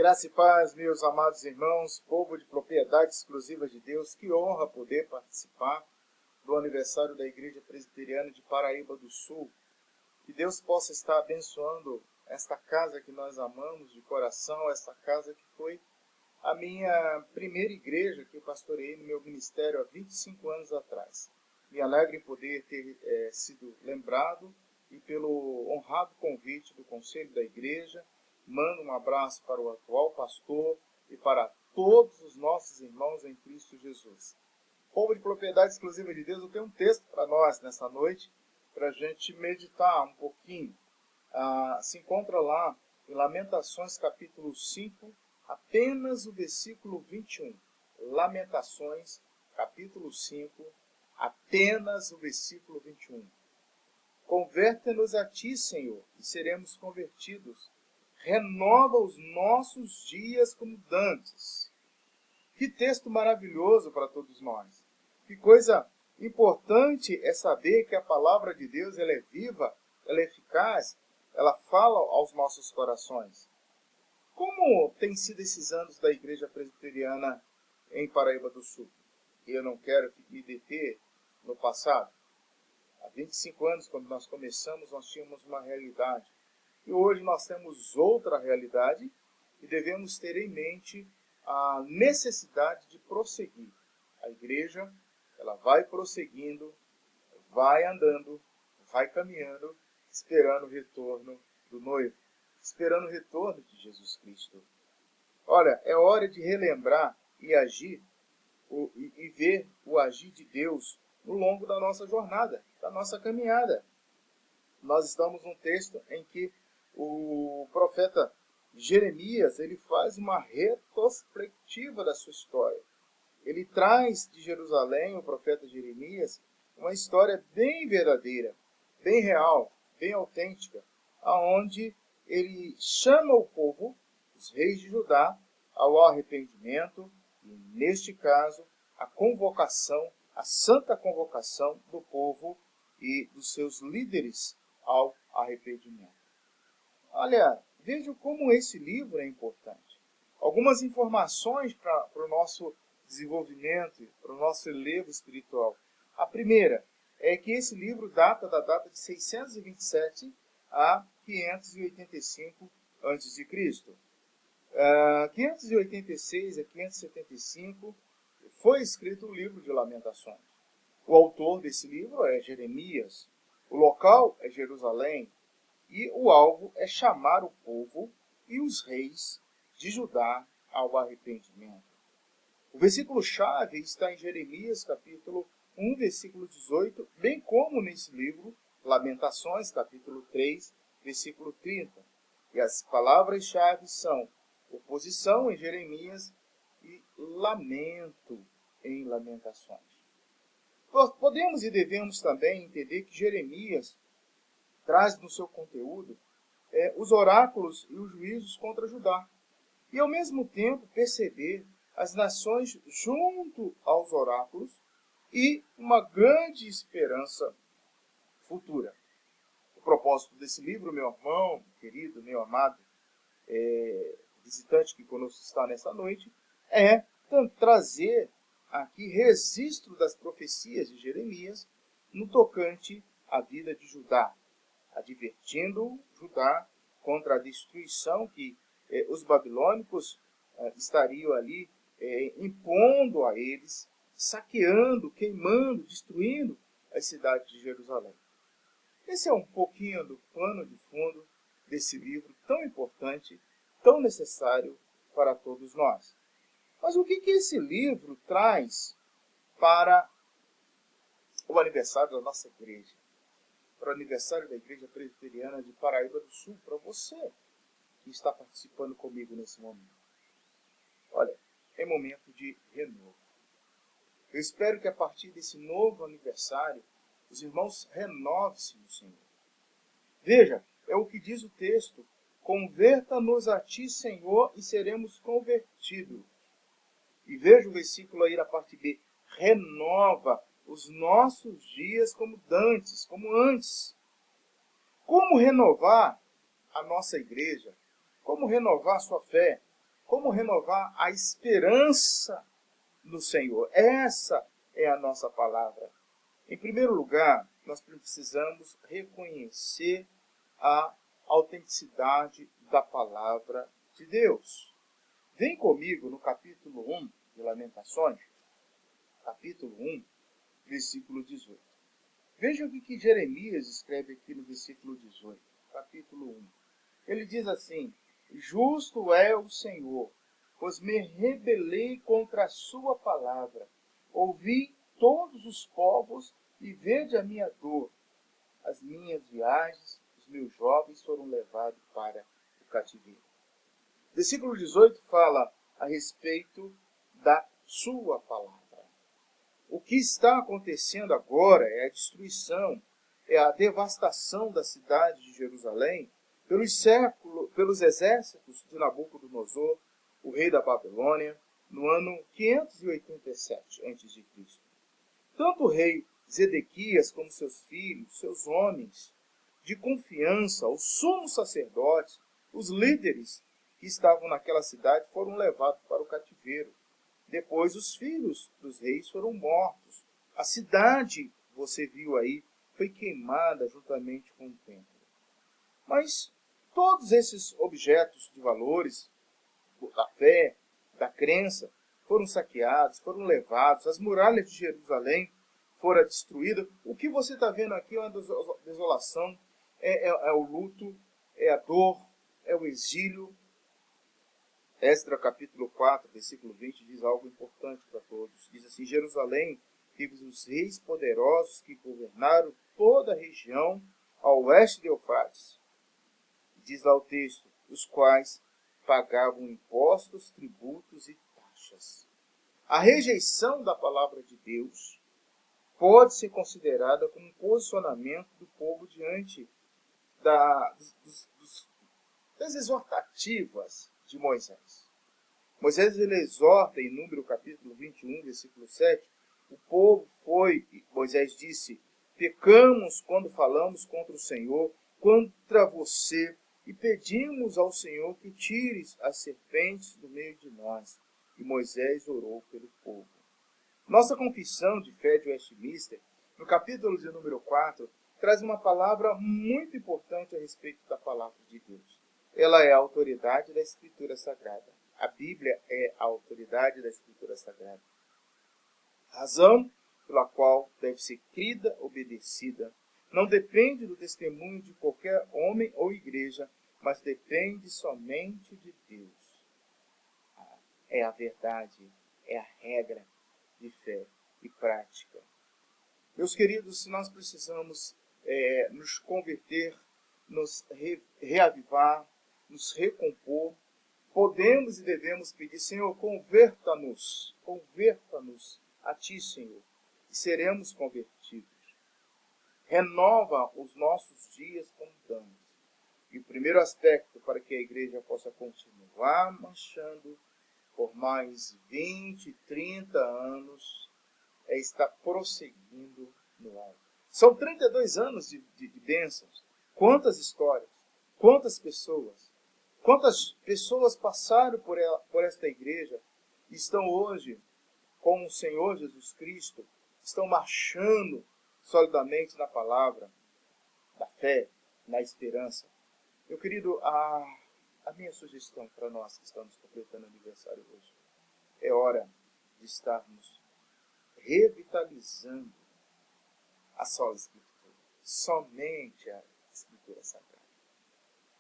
Graça e paz, meus amados irmãos, povo de propriedade exclusiva de Deus, que honra poder participar do aniversário da Igreja Presbiteriana de Paraíba do Sul. Que Deus possa estar abençoando esta casa que nós amamos de coração, esta casa que foi a minha primeira igreja que eu pastoreei no meu ministério há 25 anos atrás. Me alegro em poder ter sido lembrado e pelo honrado convite do Conselho da Igreja. Mando um abraço para o atual pastor e para todos os nossos irmãos em Cristo Jesus. Povo de propriedade exclusiva de Deus, eu tenho um texto para nós nessa noite, para a gente meditar um pouquinho. Se encontra lá em Lamentações capítulo 5, apenas o versículo 21. Lamentações capítulo 5, apenas o versículo 21. Converte-nos a ti, Senhor, e seremos convertidos. Renova os nossos dias como dantes. Que texto maravilhoso para todos nós. Que coisa importante é saber que a palavra de Deus ela é viva, ela é eficaz, ela fala aos nossos corações. Como tem sido esses anos da Igreja Presbiteriana em Paraíba do Sul? Eu não quero me deter no passado. Há 25 anos, quando nós começamos, nós tínhamos uma realidade. E hoje nós temos outra realidade e devemos ter em mente a necessidade de prosseguir. A igreja, ela vai prosseguindo, vai andando, vai caminhando, esperando o retorno do noivo, esperando o retorno de Jesus Cristo. Olha, é hora de relembrar e agir e ver o agir de Deus no longo da nossa jornada, da nossa caminhada. Nós estamos num texto em que o profeta Jeremias ele faz uma retrospectiva da sua história. Ele traz de Jerusalém, o profeta Jeremias, uma história bem verdadeira, bem real, bem autêntica, aonde ele chama o povo, os reis de Judá, ao arrependimento e, neste caso, a convocação, a santa convocação do povo e dos seus líderes ao arrependimento. Olha, veja como esse livro é importante. Algumas informações para o nosso desenvolvimento, para o nosso relevo espiritual. A primeira é que esse livro data da data de 627 a 585 a.C. 586 a 575 foi escrito o livro de Lamentações. O autor desse livro é Jeremias. O local é Jerusalém. E o alvo é chamar o povo e os reis de Judá ao arrependimento. O versículo-chave está em Jeremias, capítulo 1, versículo 18, bem como nesse livro, Lamentações, capítulo 3, versículo 30. E as palavras-chave são oposição em Jeremias e lamento em Lamentações. Nós podemos e devemos também entender que Jeremias traz no seu conteúdo os oráculos e os juízos contra Judá. E, ao mesmo tempo, perceber as nações junto aos oráculos e uma grande esperança futura. O propósito desse livro, meu irmão, querido, meu amado visitante que conosco está nessa noite, é trazer aqui registro das profecias de Jeremias no tocante à vida de Judá, advertindo Judá contra a destruição que os babilônicos estariam ali impondo a eles, saqueando, queimando, destruindo a cidade de Jerusalém. Esse é um pouquinho do pano de fundo desse livro tão importante, tão necessário para todos nós. Mas o que esse livro traz para o aniversário da nossa igreja? Para o aniversário da Igreja Presbiteriana de Paraíba do Sul, para você que está participando comigo nesse momento. Olha, é momento de renovo. Eu espero que a partir desse novo aniversário, os irmãos renovem-se no Senhor. Veja, é o que diz o texto: converta-nos a ti, Senhor, e seremos convertidos. E veja o versículo aí na parte B: renova os nossos dias como dantes, como antes. Como renovar a nossa igreja? Como renovar a sua fé? como renovar a esperança no Senhor. Essa é a nossa palavra. Em primeiro lugar, nós precisamos reconhecer a autenticidade da palavra de Deus. Vem comigo no capítulo 1 de Lamentações, capítulo 1, versículo 18. Veja o que Jeremias escreve aqui no versículo 18, capítulo 1. Ele diz assim: justo é o Senhor, pois me rebelei contra a sua palavra. Ouvi todos os povos e vede a minha dor. As minhas viagens, os meus jovens foram levados para o cativeiro. Versículo 18 fala a respeito da sua palavra. O que está acontecendo agora é a destruição, é a devastação da cidade de Jerusalém pelos exércitos de Nabucodonosor, o rei da Babilônia, no ano 587 a.C. Tanto o rei Zedequias como seus filhos, seus homens de confiança, os sumos sacerdotes, os líderes que estavam naquela cidade foram levados para o cativeiro. Depois os filhos dos reis foram mortos. A cidade, você viu aí, foi queimada juntamente com o templo. Mas todos esses objetos de valores, da fé, da crença, foram saqueados, foram levados. As muralhas de Jerusalém foram destruídas. O que você está vendo aqui é uma desolação, é o luto, é a dor, é o exílio. Esdras capítulo 4, versículo 20, diz algo importante para todos. Diz assim: Jerusalém teve os reis poderosos que governaram toda a região ao oeste de Eufrates. Diz lá o texto: os quais pagavam impostos, tributos e taxas. A rejeição da palavra de Deus pode ser considerada como um posicionamento do povo diante das exortativas de Moisés. Moisés ele exorta em Número capítulo 21, versículo 7, o povo Moisés disse: pecamos quando falamos contra o Senhor, contra você, e pedimos ao Senhor que tires as serpentes do meio de nós. E Moisés orou pelo povo. Nossa confissão de fé de Westminster, no capítulo de número 4, traz uma palavra muito importante a respeito da palavra de Deus. Ela é a autoridade da Escritura Sagrada. A Bíblia é a autoridade da Escritura Sagrada. Razão pela qual deve ser crida, obedecida. Não depende do testemunho de qualquer homem ou igreja, mas depende somente de Deus. É a verdade, é a regra de fé e prática. Meus queridos, se nós precisamos nos converter, nos reavivar, nos recompor, podemos e devemos pedir: Senhor, converta-nos a Ti, Senhor, e seremos convertidos. Renova os nossos dias como damos. E o primeiro aspecto para que a igreja possa continuar marchando por mais 20, 30 anos é estar prosseguindo no alto. São 32 anos de bênçãos. Quantas histórias, quantas pessoas passaram por esta igreja e estão hoje com o Senhor Jesus Cristo, estão marchando solidamente na palavra, na fé, na esperança. Meu querido, a minha sugestão para nós que estamos completando aniversário hoje é hora de estarmos revitalizando a sola Escritura, somente a Escritura Sagrada.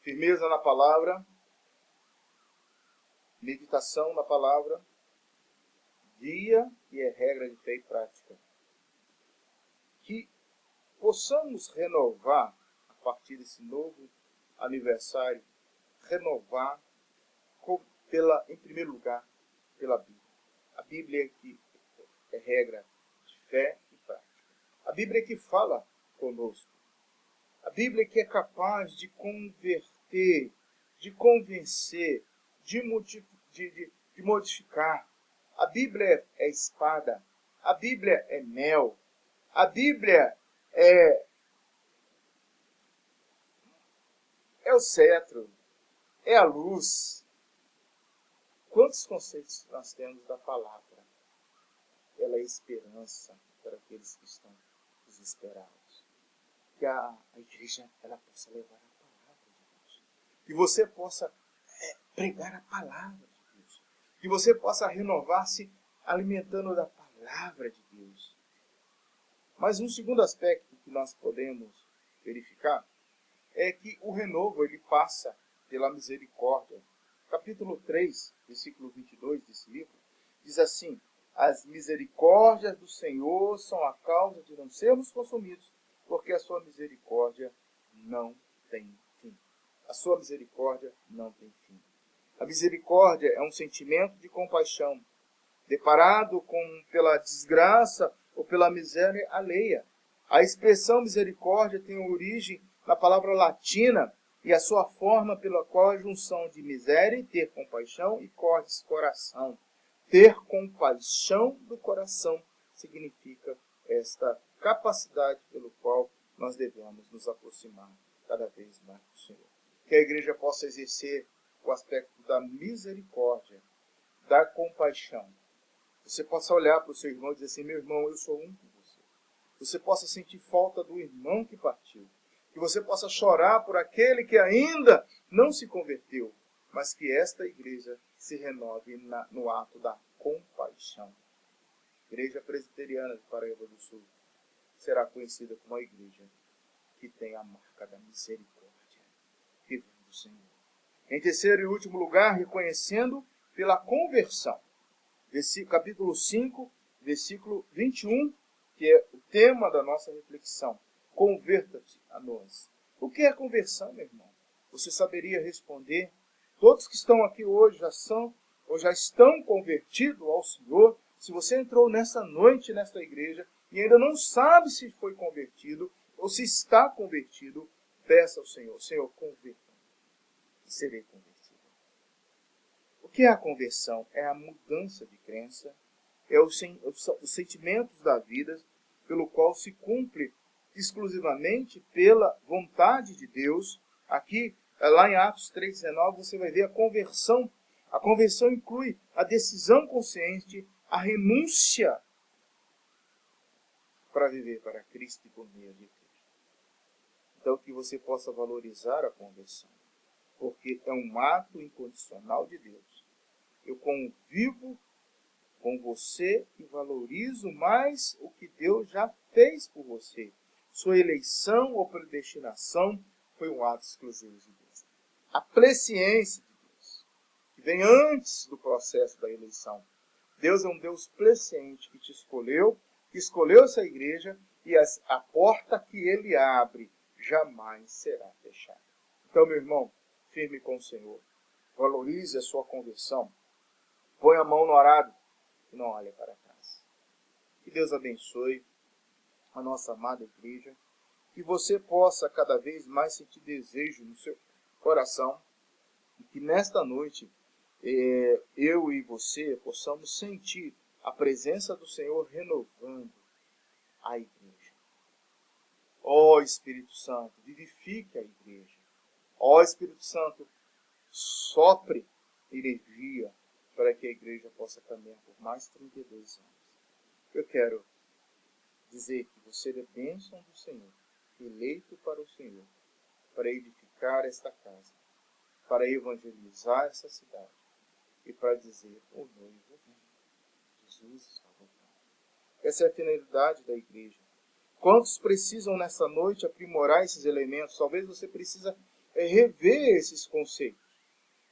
Firmeza na palavra, meditação na palavra, guia e é regra de fé e prática. Que possamos renovar, a partir desse novo aniversário, renovar em primeiro lugar, pela Bíblia. A Bíblia é que é regra de fé e prática. A Bíblia é que fala conosco. A Bíblia é que é capaz de converter, de convencer, de modificar. A Bíblia é espada. A Bíblia é mel. A Bíblia é o cetro. É a luz. quantos conceitos nós temos da palavra? Ela é esperança para aqueles que estão desesperados. Que a igreja ela possa levar a palavra de Deus. Que você possa pregar a palavra de Deus. Que você possa renovar-se alimentando da palavra de Deus. Mas um segundo aspecto que nós podemos verificar é que o renovo ele passa pela misericórdia. Capítulo 3, versículo 22 desse livro, diz assim: as misericórdias do Senhor são a causa de não sermos consumidos, porque a sua misericórdia não tem fim. A sua misericórdia não tem fim. A misericórdia é um sentimento de compaixão, deparado pela desgraça ou pela miséria alheia. A expressão misericórdia tem origem na palavra latina e a sua forma pela qual a junção de miséria e ter compaixão e cordes coração. Ter compaixão do coração significa esta capacidade pelo qual nós devemos nos aproximar cada vez mais do Senhor. Que a igreja possa exercer o aspecto da misericórdia, da compaixão. Você possa olhar para o seu irmão e dizer assim: meu irmão, eu sou um com você. Você possa sentir falta do irmão que partiu. Que você possa chorar por aquele que ainda não se converteu. Mas que esta igreja se renove no ato da compaixão. Igreja Presbiteriana de Paraíba do Sul será conhecida como a igreja que tem a marca da misericórdia que vem do Senhor. Em terceiro e último lugar, reconhecendo pela conversão. Capítulo 5, versículo 21, que é o tema da nossa reflexão. Converta-te a nós. O que é conversão, meu irmão? Você saberia responder? Todos que estão aqui hoje já são ou já estão convertidos ao Senhor. Se você entrou nessa noite nesta igreja e ainda não sabe se foi convertido ou se está convertido, peça ao Senhor: Senhor, converta-me e serei convertido. O que é a conversão? É a mudança de crença, é os sentimentos da vida pelo qual se cumpre exclusivamente pela vontade de Deus. Aqui, lá em Atos 3,19, você vai ver a conversão. A conversão inclui a decisão consciente, a renúncia para viver para Cristo e por meio de Cristo. Então, que você possa valorizar a conversão, porque é um ato incondicional de Deus. Eu convivo com você e valorizo mais o que Deus já fez por você. Sua eleição ou predestinação foi um ato exclusivo de Deus. A presciência de Deus, que vem antes do processo da eleição. Deus é um Deus presciente que te escolheu, que escolheu essa igreja, e a porta que Ele abre jamais será fechada. Então, meu irmão, firme com o Senhor. Valorize a sua conversão. Põe a mão no arado e não olhe para trás. Que Deus abençoe a nossa amada igreja. Que você possa cada vez mais sentir desejo no seu coração. E que nesta noite eu e você possamos sentir a presença do Senhor renovando a igreja. Ó Espírito Santo, vivifique a igreja. Ó Espírito Santo, sopre energia para que a igreja possa caminhar por mais 32 anos. Eu quero dizer que você é bênção do Senhor, eleito para o Senhor, para edificar esta casa, para evangelizar essa cidade e para dizer: o noivo vem, Jesus está voltando. Essa é a finalidade da igreja. Quantos precisam nessa noite aprimorar esses elementos? Talvez você precisa rever esses conceitos.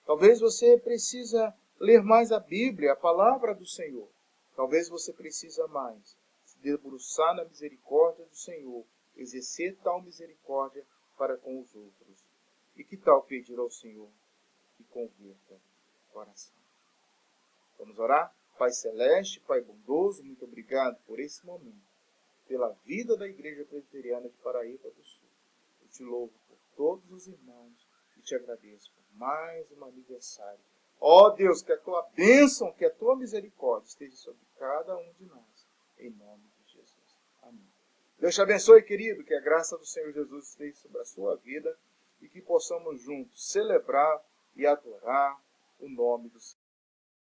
Talvez você precisa ler mais a Bíblia, a palavra do Senhor. Talvez você precisa mais se debruçar na misericórdia do Senhor, exercer tal misericórdia para com os outros. E que tal pedir ao Senhor que converta o coração? Vamos orar? Pai Celeste, Pai bondoso, muito obrigado por esse momento, pela vida da Igreja Presbiteriana de Paraíba do Sul. Eu te louvo por todos os irmãos e te agradeço por mais um aniversário. Ó Deus, que a tua bênção, que a tua misericórdia esteja sobre cada um de nós, em nome de Jesus. Amém. Deus te abençoe, querido, que a graça do Senhor Jesus esteja sobre a sua vida e que possamos juntos celebrar e adorar o nome do Senhor.